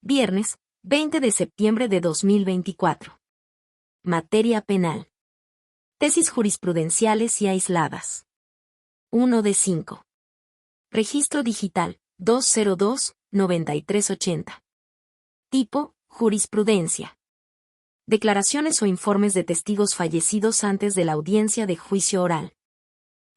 Viernes, 20 de septiembre de 2024. Materia penal. Tesis jurisprudenciales y aisladas. 1 de 5. Registro digital, 202-9380. Tipo, jurisprudencia. Declaraciones o informes de testigos fallecidos antes de la audiencia de juicio oral.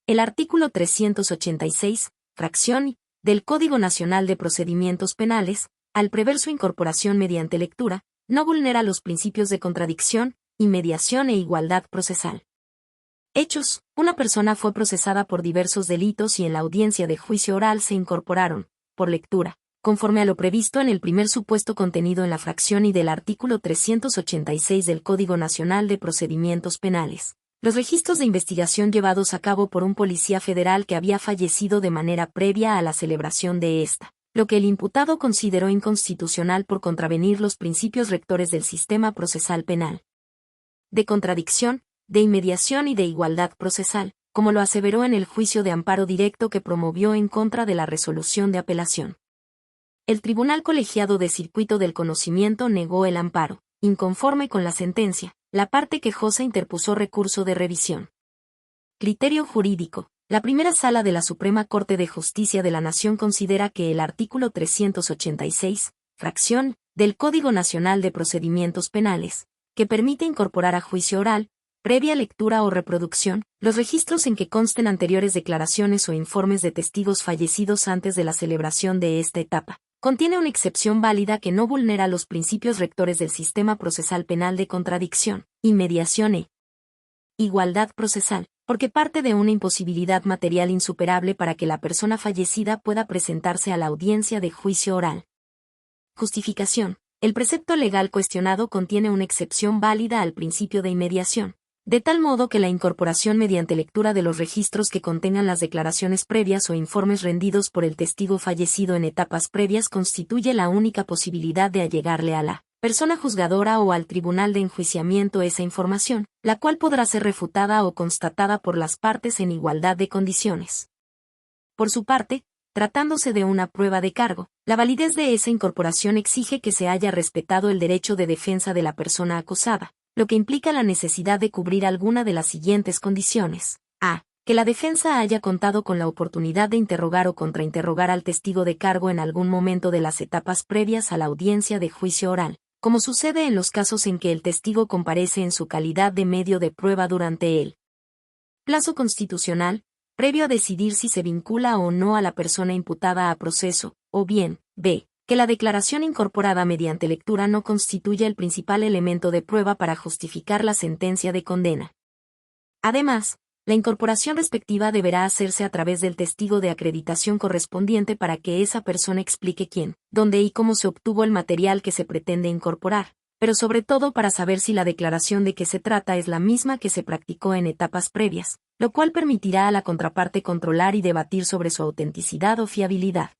El artículo 386, fracción I, del Código Nacional de Procedimientos Penales, al prever su incorporación mediante lectura, no vulnera los principios de contradicción, inmediación e igualdad procesal. Hechos: una persona fue procesada por diversos delitos y en la audiencia de juicio oral se incorporaron, por lectura, conforme a lo previsto en el primer supuesto contenido en la fracción I del artículo 386 del Código Nacional de Procedimientos Penales, los registros de investigación llevados a cabo por un policía federal que había fallecido de manera previa a la celebración de esta, lo que el imputado consideró inconstitucional por contravenir los principios rectores del sistema procesal penal. De contradicción, de inmediación y de igualdad procesal, como lo aseveró en el juicio de amparo directo que promovió en contra de la resolución de apelación. El Tribunal Colegiado de Circuito del Conocimiento negó el amparo. Inconforme con la sentencia, la parte quejosa interpuso recurso de revisión. Criterio jurídico. La primera sala de la Suprema Corte de Justicia de la Nación considera que el artículo 386, fracción, del Código Nacional de Procedimientos Penales, que permite incorporar a juicio oral, previa lectura o reproducción, los registros en que consten anteriores declaraciones o informes de testigos fallecidos antes de la celebración de esta etapa, contiene una excepción válida que no vulnera los principios rectores del sistema procesal penal de contradicción, inmediación e igualdad procesal, porque parte de una imposibilidad material insuperable para que la persona fallecida pueda presentarse a la audiencia de juicio oral. Justificación. El precepto legal cuestionado contiene una excepción válida al principio de inmediación, de tal modo que la incorporación mediante lectura de los registros que contengan las declaraciones previas o informes rendidos por el testigo fallecido en etapas previas constituye la única posibilidad de allegarle a la persona juzgadora o al tribunal de enjuiciamiento esa información, la cual podrá ser refutada o constatada por las partes en igualdad de condiciones. Por su parte, tratándose de una prueba de cargo, la validez de esa incorporación exige que se haya respetado el derecho de defensa de la persona acusada, lo que implica la necesidad de cubrir alguna de las siguientes condiciones. A. Que la defensa haya contado con la oportunidad de interrogar o contrainterrogar al testigo de cargo en algún momento de las etapas previas a la audiencia de juicio oral, como sucede en los casos en que el testigo comparece en su calidad de medio de prueba durante el plazo constitucional, previo a decidir si se vincula o no a la persona imputada a proceso, o bien, b. Que la declaración incorporada mediante lectura no constituya el principal elemento de prueba para justificar la sentencia de condena. Además, la incorporación respectiva deberá hacerse a través del testigo de acreditación correspondiente para que esa persona explique quién, dónde y cómo se obtuvo el material que se pretende incorporar, pero sobre todo para saber si la declaración de que se trata es la misma que se practicó en etapas previas, lo cual permitirá a la contraparte controlar y debatir sobre su autenticidad o fiabilidad.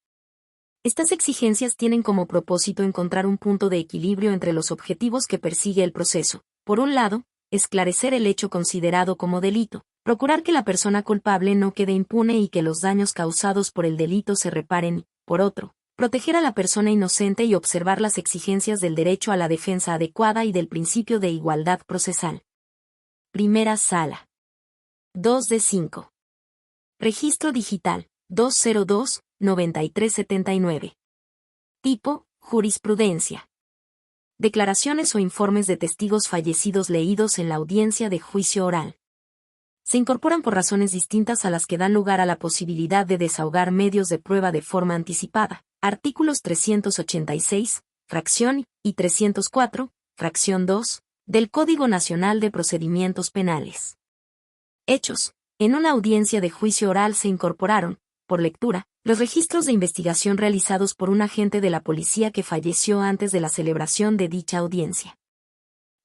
Estas exigencias tienen como propósito encontrar un punto de equilibrio entre los objetivos que persigue el proceso. Por un lado, esclarecer el hecho considerado como delito, procurar que la persona culpable no quede impune y que los daños causados por el delito se reparen y, por otro, proteger a la persona inocente y observar las exigencias del derecho a la defensa adecuada y del principio de igualdad procesal. Primera sala. 2 de 5. Registro digital, 202-9379. Tipo, jurisprudencia. Declaraciones o informes de testigos fallecidos leídos en la audiencia de juicio oral. Se incorporan por razones distintas a las que dan lugar a la posibilidad de desahogar medios de prueba de forma anticipada. Artículos 386, fracción I, y 304, fracción 2, del Código Nacional de Procedimientos Penales. Hechos. En una audiencia de juicio oral se incorporaron, por lectura, los registros de investigación realizados por un agente de la policía que falleció antes de la celebración de dicha audiencia.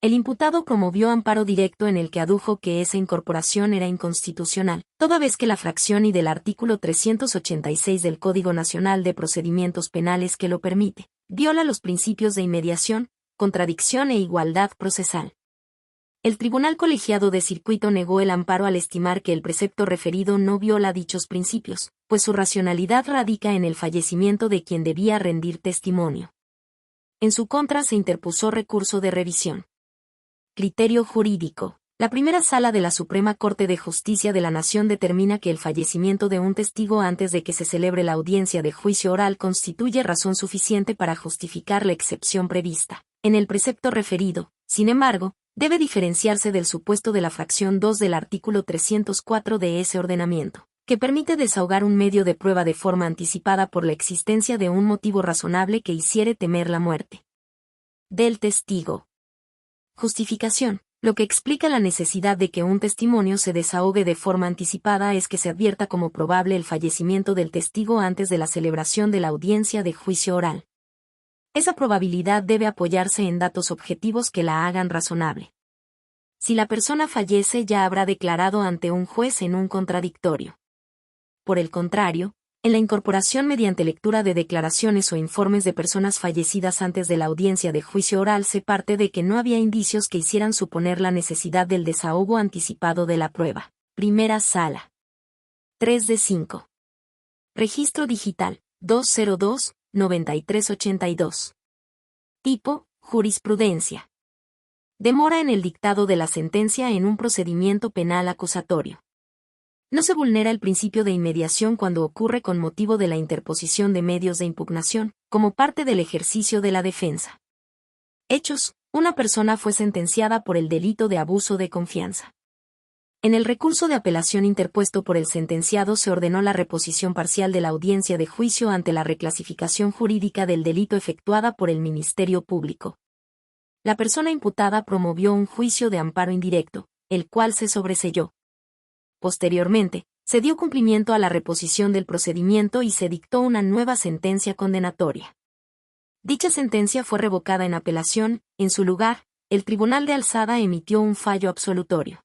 El imputado promovió amparo directo en el que adujo que esa incorporación era inconstitucional, toda vez que la fracción I del artículo 386 del Código Nacional de Procedimientos Penales que lo permite, viola los principios de inmediación, contradicción e igualdad procesal. El Tribunal Colegiado de Circuito negó el amparo al estimar que el precepto referido no viola dichos principios, pues su racionalidad radica en el fallecimiento de quien debía rendir testimonio. En su contra se interpuso recurso de revisión. Criterio jurídico. La primera sala de la Suprema Corte de Justicia de la Nación determina que el fallecimiento de un testigo antes de que se celebre la audiencia de juicio oral constituye razón suficiente para justificar la excepción prevista en el precepto referido. Sin embargo, debe diferenciarse del supuesto de la fracción 2 del artículo 304 de ese ordenamiento, que permite desahogar un medio de prueba de forma anticipada por la existencia de un motivo razonable que hiciere temer la muerte del testigo. Justificación. Lo que explica la necesidad de que un testimonio se desahogue de forma anticipada es que se advierta como probable el fallecimiento del testigo antes de la celebración de la audiencia de juicio oral. Esa probabilidad debe apoyarse en datos objetivos que la hagan razonable. Si la persona fallece, ya habrá declarado ante un juez en un contradictorio. Por el contrario, en la incorporación mediante lectura de declaraciones o informes de personas fallecidas antes de la audiencia de juicio oral se parte de que no había indicios que hicieran suponer la necesidad del desahogo anticipado de la prueba. Primera sala. 3 de 5. Registro digital. 202-9382. Tipo: jurisprudencia. Demora en el dictado de la sentencia en un procedimiento penal acusatorio. No se vulnera el principio de inmediación cuando ocurre con motivo de la interposición de medios de impugnación, como parte del ejercicio de la defensa. Hechos: una persona fue sentenciada por el delito de abuso de confianza. En el recurso de apelación interpuesto por el sentenciado se ordenó la reposición parcial de la audiencia de juicio ante la reclasificación jurídica del delito efectuada por el Ministerio Público. La persona imputada promovió un juicio de amparo indirecto, el cual se sobreseyó. Posteriormente, se dio cumplimiento a la reposición del procedimiento y se dictó una nueva sentencia condenatoria. Dicha sentencia fue revocada en apelación. En su lugar, el Tribunal de Alzada emitió un fallo absolutorio.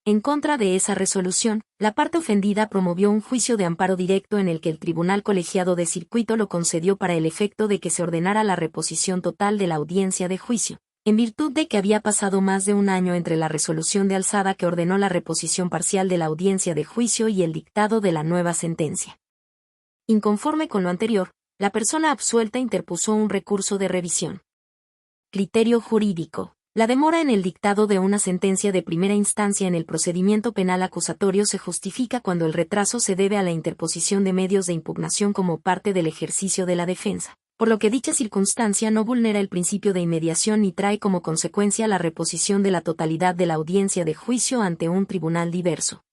En contra de esa resolución, la parte ofendida promovió un juicio de amparo directo en el que el Tribunal Colegiado de Circuito lo concedió para el efecto de que se ordenara la reposición total de la audiencia de juicio, en virtud de que había pasado más de un año entre la resolución de alzada que ordenó la reposición parcial de la audiencia de juicio y el dictado de la nueva sentencia. Inconforme con lo anterior, la persona absuelta interpuso un recurso de revisión. Criterio jurídico. La demora en el dictado de una sentencia de primera instancia en el procedimiento penal acusatorio se justifica cuando el retraso se debe a la interposición de medios de impugnación como parte del ejercicio de la defensa, por lo que dicha circunstancia no vulnera el principio de inmediación ni trae como consecuencia la reposición de la totalidad de la audiencia de juicio ante un tribunal diverso.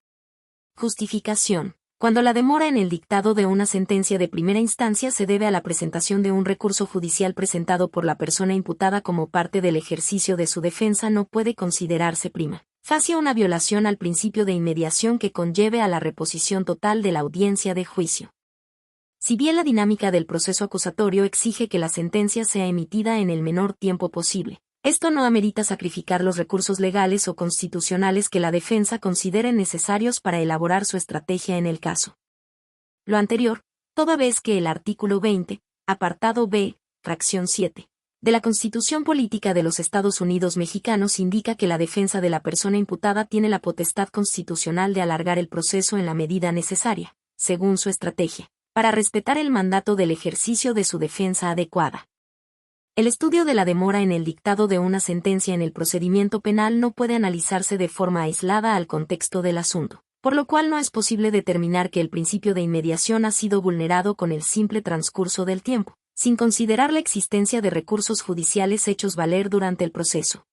Justificación. Cuando la demora en el dictado de una sentencia de primera instancia se debe a la presentación de un recurso judicial presentado por la persona imputada como parte del ejercicio de su defensa, no puede considerarse prima facie una violación al principio de inmediación que conlleve a la reposición total de la audiencia de juicio. Si bien la dinámica del proceso acusatorio exige que la sentencia sea emitida en el menor tiempo posible, esto no amerita sacrificar los recursos legales o constitucionales que la defensa considere necesarios para elaborar su estrategia en el caso. Lo anterior, toda vez que el artículo 20, apartado B, fracción 7, de la Constitución Política de los Estados Unidos Mexicanos indica que la defensa de la persona imputada tiene la potestad constitucional de alargar el proceso en la medida necesaria, según su estrategia, para respetar el mandato del ejercicio de su defensa adecuada. El estudio de la demora en el dictado de una sentencia en el procedimiento penal no puede analizarse de forma aislada al contexto del asunto, por lo cual no es posible determinar que el principio de inmediación ha sido vulnerado con el simple transcurso del tiempo, sin considerar la existencia de recursos judiciales hechos valer durante el proceso.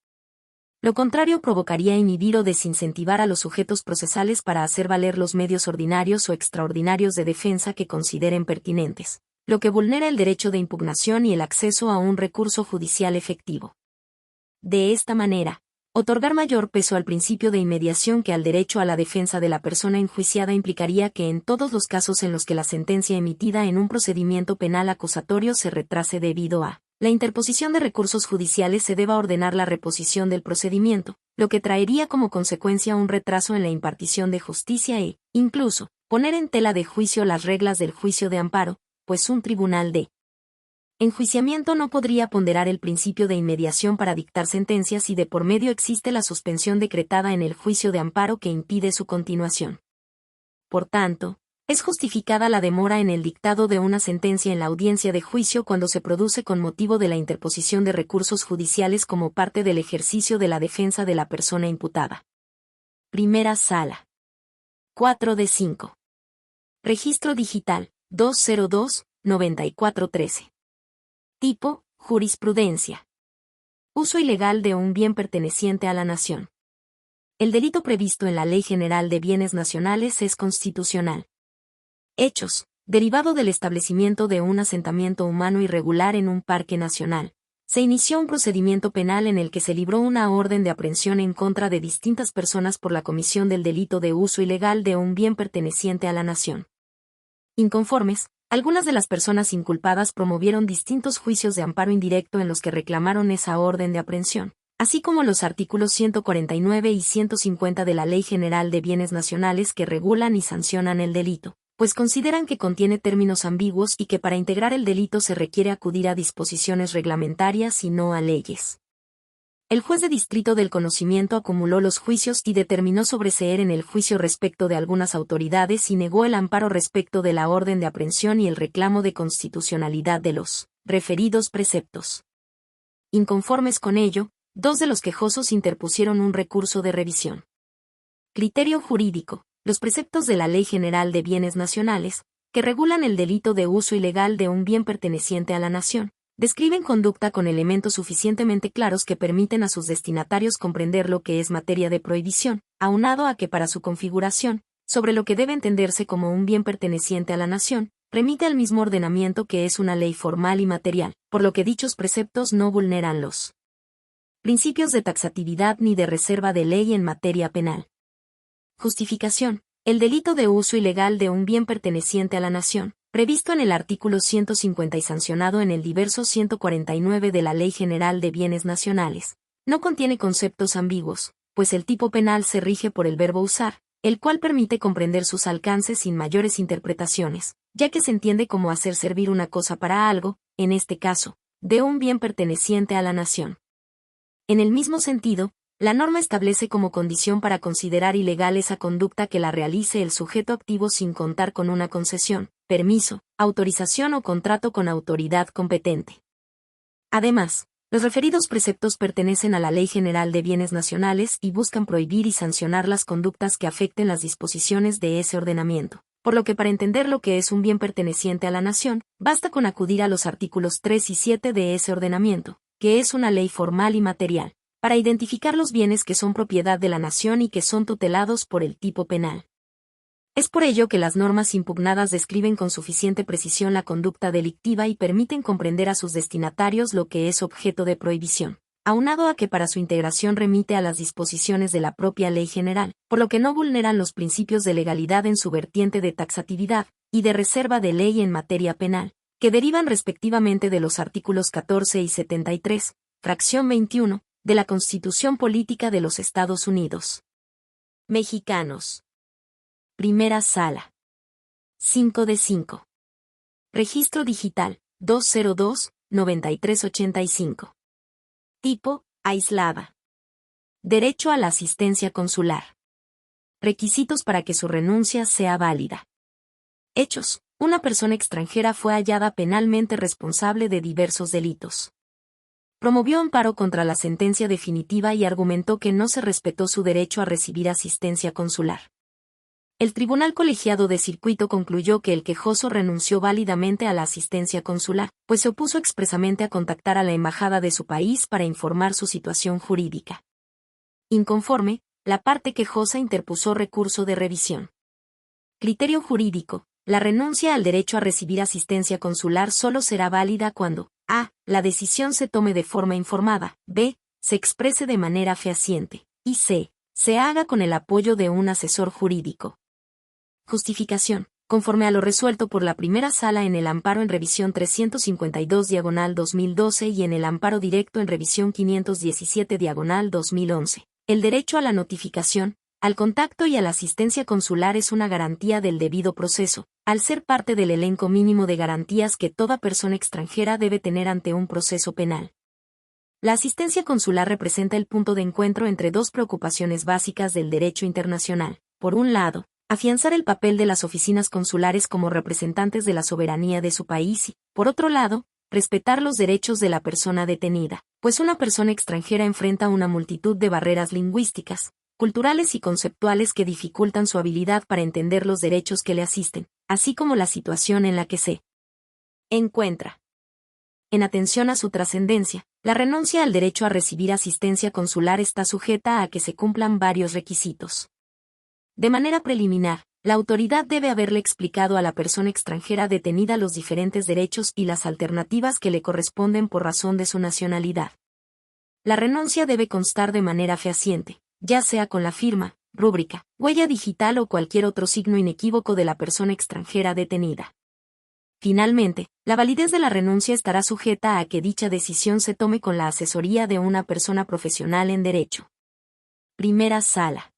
Lo contrario provocaría inhibir o desincentivar a los sujetos procesales para hacer valer los medios ordinarios o extraordinarios de defensa que consideren pertinentes, lo que vulnera el derecho de impugnación y el acceso a un recurso judicial efectivo. De esta manera, otorgar mayor peso al principio de inmediación que al derecho a la defensa de la persona enjuiciada implicaría que en todos los casos en los que la sentencia emitida en un procedimiento penal acusatorio se retrase debido a la interposición de recursos judiciales se deba ordenar la reposición del procedimiento, lo que traería como consecuencia un retraso en la impartición de justicia e, incluso, poner en tela de juicio las reglas del juicio de amparo, pues un tribunal de enjuiciamiento no podría ponderar el principio de inmediación para dictar sentencias si de por medio existe la suspensión decretada en el juicio de amparo que impide su continuación. Por tanto, Es justificada la demora en el dictado de una sentencia en la audiencia de juicio cuando se produce con motivo de la interposición de recursos judiciales como parte del ejercicio de la defensa de la persona imputada. Primera Sala. 4 de 5. Registro digital, 202-9413. Tipo, jurisprudencia. Uso ilegal de un bien perteneciente a la nación. El delito previsto en la Ley General de Bienes Nacionales es constitucional. Hechos, derivado del establecimiento de un asentamiento humano irregular en un parque nacional. Se inició un procedimiento penal en el que se libró una orden de aprehensión en contra de distintas personas por la comisión del delito de uso ilegal de un bien perteneciente a la nación. Inconformes, algunas de las personas inculpadas promovieron distintos juicios de amparo indirecto en los que reclamaron esa orden de aprehensión, así como los artículos 149 y 150 de la Ley General de Bienes Nacionales que regulan y sancionan el delito, pues consideran que contiene términos ambiguos y que para integrar el delito se requiere acudir a disposiciones reglamentarias y no a leyes. El juez de distrito del conocimiento acumuló los juicios y determinó sobreseer en el juicio respecto de algunas autoridades y negó el amparo respecto de la orden de aprehensión y el reclamo de constitucionalidad de los referidos preceptos. Inconformes con ello, dos de los quejosos interpusieron un recurso de revisión. Criterio jurídico. Los preceptos de la Ley General de Bienes Nacionales, que regulan el delito de uso ilegal de un bien perteneciente a la nación, describen conducta con elementos suficientemente claros que permiten a sus destinatarios comprender lo que es materia de prohibición, aunado a que para su configuración, sobre lo que debe entenderse como un bien perteneciente a la nación, remite al mismo ordenamiento que es una ley formal y material, por lo que dichos preceptos no vulneran los principios de taxatividad ni de reserva de ley en materia penal. Justificación. El delito de uso ilegal de un bien perteneciente a la nación, previsto en el artículo 150 y sancionado en el diverso 149 de la Ley General de Bienes Nacionales, no contiene conceptos ambiguos, pues el tipo penal se rige por el verbo usar, el cual permite comprender sus alcances sin mayores interpretaciones, ya que se entiende como hacer servir una cosa para algo, en este caso, de un bien perteneciente a la nación. En el mismo sentido, la norma establece como condición para considerar ilegal esa conducta que la realice el sujeto activo sin contar con una concesión, permiso, autorización o contrato con autoridad competente. Además, los referidos preceptos pertenecen a la Ley General de Bienes Nacionales y buscan prohibir y sancionar las conductas que afecten las disposiciones de ese ordenamiento, por lo que para entender lo que es un bien perteneciente a la nación, basta con acudir a los artículos 3 y 7 de ese ordenamiento, que es una ley formal y material, para identificar los bienes que son propiedad de la nación y que son tutelados por el tipo penal. Es por ello que las normas impugnadas describen con suficiente precisión la conducta delictiva y permiten comprender a sus destinatarios lo que es objeto de prohibición, aunado a que para su integración remite a las disposiciones de la propia ley general, por lo que no vulneran los principios de legalidad en su vertiente de taxatividad y de reserva de ley en materia penal, que derivan respectivamente de los artículos 14 y 73, fracción 21, de la Constitución Política de los Estados Unidos. Mexicanos. Primera Sala. 5 de 5. Registro digital, 202-9385. Tipo, aislada. Derecho a la asistencia consular. Requisitos para que su renuncia sea válida. Hechos. Una persona extranjera fue hallada penalmente responsable de diversos delitos. Promovió amparo contra la sentencia definitiva y argumentó que no se respetó su derecho a recibir asistencia consular. El Tribunal Colegiado de Circuito concluyó que el quejoso renunció válidamente a la asistencia consular, pues se opuso expresamente a contactar a la embajada de su país para informar su situación jurídica. Inconforme, la parte quejosa interpuso recurso de revisión. Criterio jurídico. La renuncia al derecho a recibir asistencia consular solo será válida cuando a. La decisión se tome de forma informada, b. Se exprese de manera fehaciente, y c. Se haga con el apoyo de un asesor jurídico. Justificación. Conforme a lo resuelto por la primera sala en el amparo en revisión 352/2012 y en el amparo directo en revisión 517/2011, el derecho a la notificación, al contacto y a la asistencia consular es una garantía del debido proceso, al ser parte del elenco mínimo de garantías que toda persona extranjera debe tener ante un proceso penal. La asistencia consular representa el punto de encuentro entre dos preocupaciones básicas del derecho internacional. Por un lado, Afianzar el papel de las oficinas consulares como representantes de la soberanía de su país y, por otro lado, respetar los derechos de la persona detenida, pues una persona extranjera enfrenta una multitud de barreras lingüísticas, culturales y conceptuales que dificultan su habilidad para entender los derechos que le asisten, así como la situación en la que se encuentra. En atención a su trascendencia, la renuncia al derecho a recibir asistencia consular está sujeta a que se cumplan varios requisitos. De manera preliminar, la autoridad debe haberle explicado a la persona extranjera detenida los diferentes derechos y las alternativas que le corresponden por razón de su nacionalidad. La renuncia debe constar de manera fehaciente, ya sea con la firma, rúbrica, huella digital o cualquier otro signo inequívoco de la persona extranjera detenida. Finalmente, la validez de la renuncia estará sujeta a que dicha decisión se tome con la asesoría de una persona profesional en derecho. Primera Sala.